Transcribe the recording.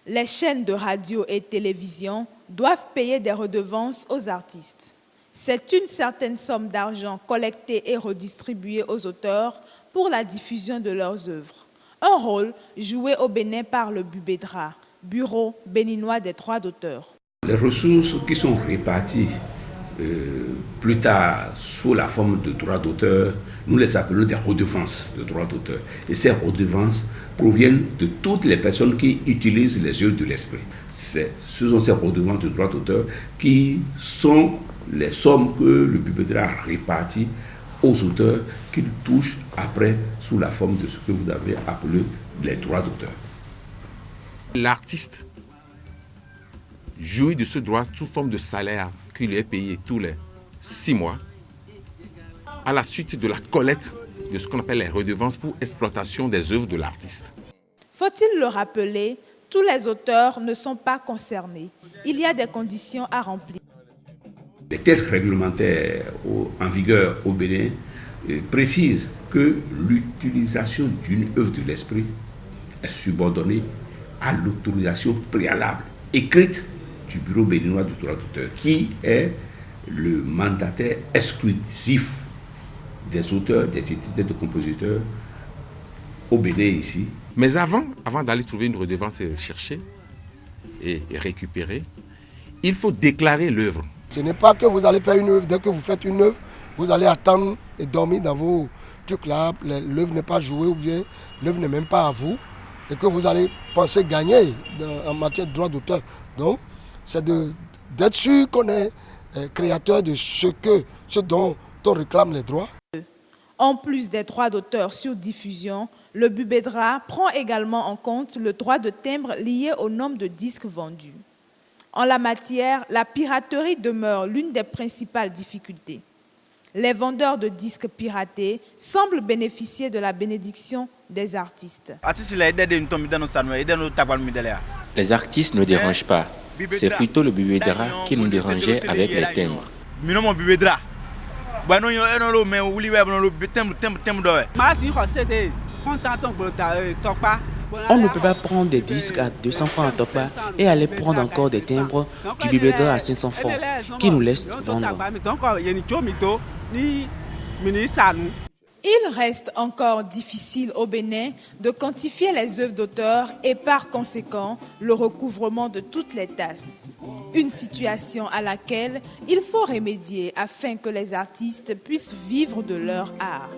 Les chaînes de radio et télévision doivent payer des redevances aux artistes. C'est une certaine somme d'argent collectée et redistribuée aux auteurs pour la diffusion de leurs œuvres. Un rôle joué au Bénin par le BUBEDRA, Bureau béninois des droits d'auteur. Les ressources qui sont réparties plus tard sous la forme de droits d'auteur, nous les appelons des redevances de droits d'auteur. Et ces redevances proviennent de toutes les personnes qui utilisent les œuvres de l'esprit. Ce sont ces redevances de droits d'auteur qui sont les sommes que le BUBEDRA répartit aux auteurs qu'ils touchent après sous la forme de ce que vous avez appelé les droits d'auteur. L'artiste jouit de ce droit sous forme de salaire qui lui est payé tous les 6 mois à la suite de la collecte de ce qu'on appelle les redevances pour exploitation des œuvres de l'artiste. Faut-il le rappeler, tous les auteurs ne sont pas concernés. Il y a des conditions à remplir. Les textes réglementaires en vigueur au Bénin précisent que l'utilisation d'une œuvre de l'esprit est subordonnée à l'autorisation préalable écrite du Bureau béninois du droit d'auteur, qui est le mandataire exclusif des auteurs, des éditeurs, de compositeurs au Bénin ici. Mais avant d'aller trouver une redevance et chercher et récupérer, il faut déclarer l'œuvre. Ce n'est pas que vous allez faire une œuvre, dès que vous faites une œuvre, vous allez attendre et dormir dans vos trucs là, l'œuvre n'est pas jouée ou bien l'œuvre n'est même pas à vous, et que vous allez penser gagner en matière de droit d'auteur. Donc, c'est d'être sûr qu'on est créateur de ce dont on réclame les droits. En plus des droits d'auteur sur diffusion, le BUBEDRA prend également en compte le droit de timbre lié au nombre de disques vendus. En la matière, la piraterie demeure l'une des principales difficultés. Les vendeurs de disques piratés semblent bénéficier de la bénédiction des artistes. Les artistes ne dérangent pas. C'est plutôt le BUBEDRA qui nous dérangeait avec les timbres. On ne peut pas prendre des disques à 200 francs à Tokpa et aller prendre encore des timbres du BUBEDRA à 500 francs qui nous laissent vendre. Il reste encore difficile au Bénin de quantifier les œuvres d'auteur et par conséquent le recouvrement de toutes les tasses. Une situation à laquelle il faut remédier afin que les artistes puissent vivre de leur art.